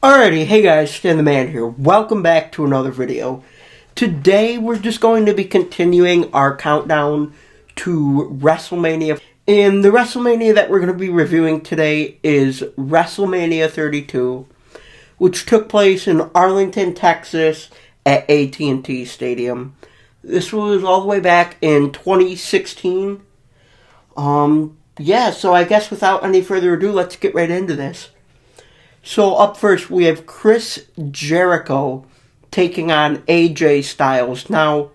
Alrighty, hey guys, Stan the Man here. Welcome back to another video. Today we're just going to be continuing our countdown to WrestleMania. And the WrestleMania that we're going to be reviewing today is WrestleMania 32, which took place in Arlington, Texas at AT&T Stadium. This was all the way back in 2016. So I guess without any further ado, let's get right into this. So up first, we have Chris Jericho taking on AJ Styles. Now,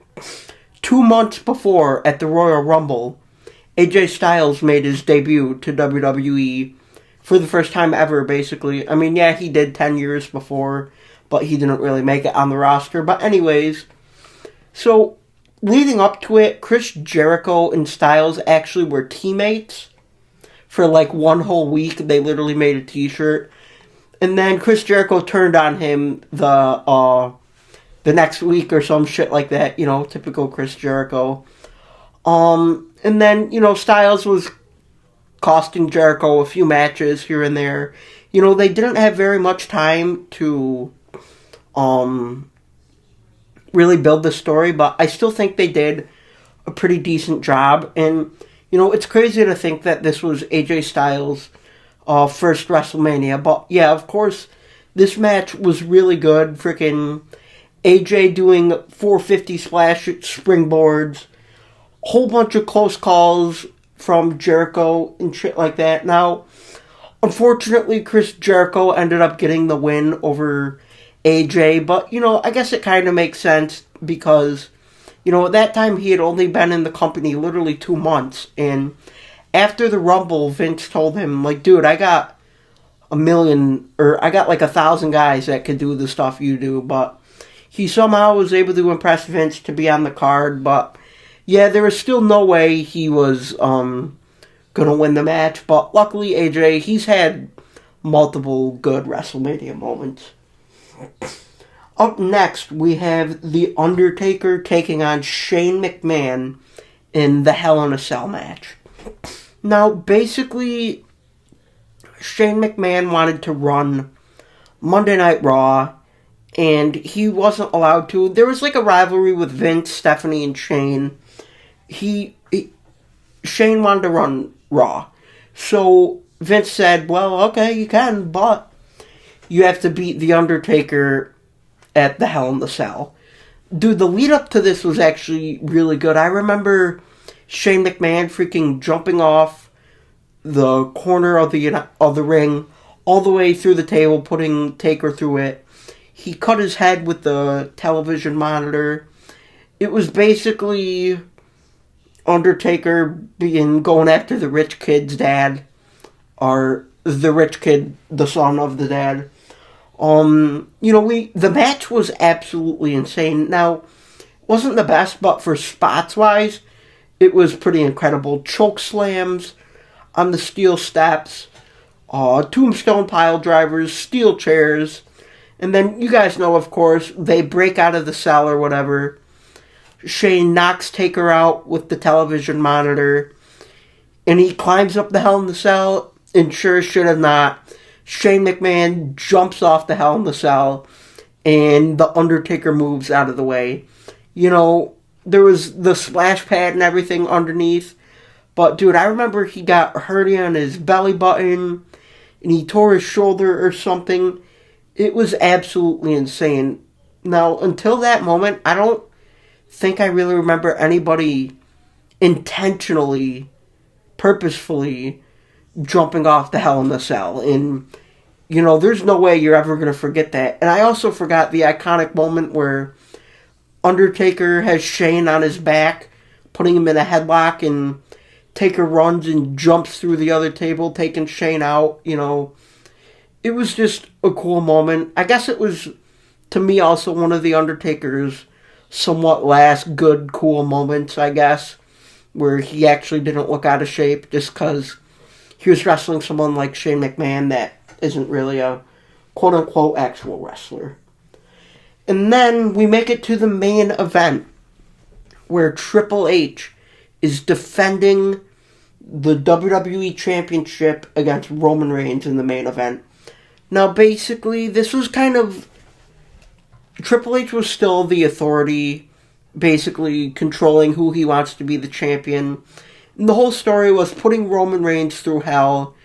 2 months before, at the Royal Rumble, AJ Styles made his debut to WWE for the first time ever, basically. I mean, yeah, he did 10 years before, but he didn't really make it on the roster. But anyways, so leading up to it, Chris Jericho and Styles actually were teammates for like one whole week. They literally made a t-shirt. And then Chris Jericho turned on him the next week or some shit like that, you know, typical Chris Jericho. And then, Styles was costing Jericho a few matches here and there. You know, they didn't have very much time to really build the story, but I still think they did a pretty decent job. And, it's crazy to think that this was AJ Styles' first WrestleMania. But yeah, of course, this match was really good. Freaking AJ doing 450 splash springboards, whole bunch of close calls from Jericho and shit like that. Now, unfortunately, Chris Jericho ended up getting the win over AJ, but I guess it kind of makes sense because at that time he had only been in the company literally 2 months, and after the Rumble, Vince told him, like, dude, I got 1,000 guys that could do the stuff you do, but he somehow was able to impress Vince to be on the card, but yeah, there was still no way he was gonna win the match, but luckily AJ, he's had multiple good WrestleMania moments. Up next, we have The Undertaker taking on Shane McMahon in the Hell in a Cell match. Now, basically, Shane McMahon wanted to run Monday Night Raw, and he wasn't allowed to. There was like a rivalry with Vince, Stephanie, and Shane. Shane wanted to run Raw. So Vince said, well, okay, you can, but you have to beat The Undertaker at the Hell in the Cell. Dude, the lead up to this was actually really good. I remember Shane McMahon freaking jumping off the corner of the ring all the way through the table, putting Taker through it. He cut his head with the television monitor. It was basically Undertaker going after the rich kid's dad, or the rich kid, the son of the dad. The match was absolutely insane. Now, it wasn't the best, but for spots wise, it was pretty incredible. Choke slams on the steel steps, tombstone pile drivers, steel chairs, and then you guys know, of course, they break out of the cell or whatever. Shane knocks Taker out with the television monitor, and he climbs up the Hell in the Cell, and sure as shit as not, Shane McMahon jumps off the Hell in the Cell, and the Undertaker moves out of the way. There was the splash pad and everything underneath. But, dude, I remember he got hurt on his belly button, and he tore his shoulder or something. It was absolutely insane. Now, until that moment, I don't think I really remember anybody intentionally, purposefully jumping off the Hell in the Cell. And, there's no way you're ever going to forget that. And I also forgot the iconic moment where Undertaker has Shane on his back, putting him in a headlock, and Taker runs and jumps through the other table, taking Shane out. It was just a cool moment. I guess it was, to me, also one of the Undertaker's somewhat last good, cool moments, I guess, where he actually didn't look out of shape just because he was wrestling someone like Shane McMahon that isn't really a quote-unquote actual wrestler. And then we make it to the main event, where Triple H is defending the WWE Championship against Roman Reigns in the main event. Now, basically, this was kind of... Triple H was still the authority, basically controlling who he wants to be the champion. And the whole story was putting Roman Reigns through hell.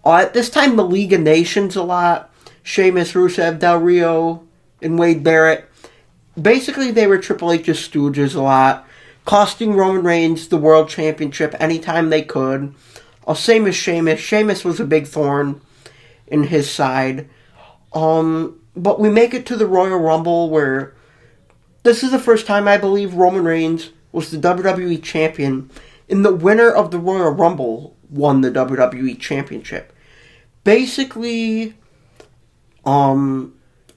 At this time, the League of Nations a lot. Sheamus, Rusev, Del Rio, and Wade Barrett. Basically, they were Triple H's stooges a lot, costing Roman Reigns the World Championship anytime they could. Same as Sheamus. Sheamus was a big thorn in his side. But we make it to the Royal Rumble, where this is the first time I believe Roman Reigns was the WWE Champion, and the winner of the Royal Rumble won the WWE Championship. Basically, Roman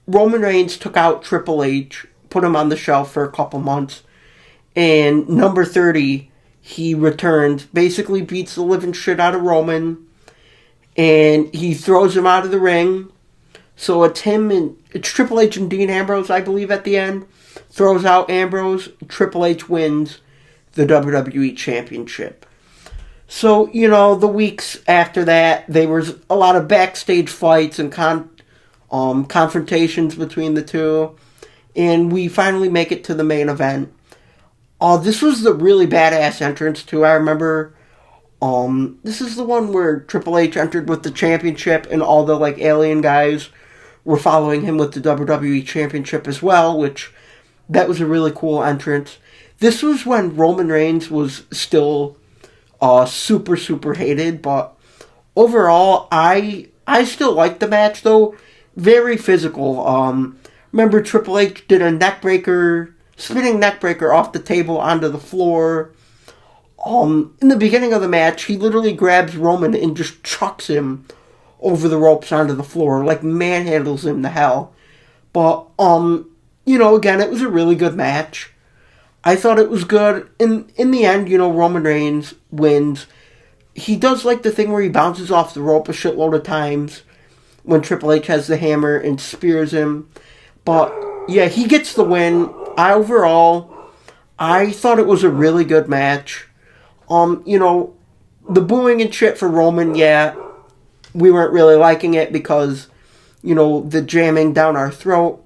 Reigns took out Triple H, put him on the shelf for a couple months, and number 30, he returned, basically beats the living shit out of Roman, and he throws him out of the ring. So it's Triple H and Dean Ambrose, I believe, at the end. Throws out Ambrose. Triple H wins the WWE Championship. So, the weeks after that, there was a lot of backstage fights and confrontations between the two. And we finally make it to the main event. This was the really badass entrance, too. I remember, this is the one where Triple H entered with the championship and all the, alien guys were following him with the WWE Championship as well, which, that was a really cool entrance. This was when Roman Reigns was still super, super hated, but overall, I still liked the match, though. Very physical. Remember Triple H did a spinning neckbreaker off the table onto the floor. In the beginning of the match, he literally grabs Roman and just chucks him over the ropes onto the floor, manhandles him to hell. But, again, it was a really good match. I thought it was good. In the end, Roman Reigns wins. He does the thing where he bounces off the rope a shitload of times when Triple H has the hammer and spears him. But, yeah, he gets the win. Overall, I thought it was a really good match. The booing and shit for Roman, yeah, we weren't really liking it because, the jamming down our throat.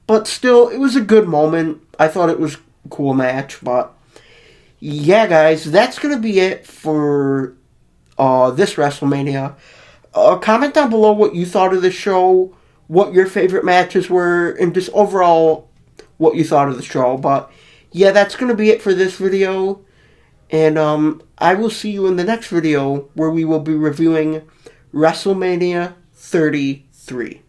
But still, it was a good moment. I thought it was a cool match. But, yeah, guys, that's going to be it for this WrestleMania. Comment down below what you thought of the show, what your favorite matches were, and just overall what you thought of the show. But, yeah, that's going to be it for this video. And I will see you in the next video where we will be reviewing WrestleMania 33.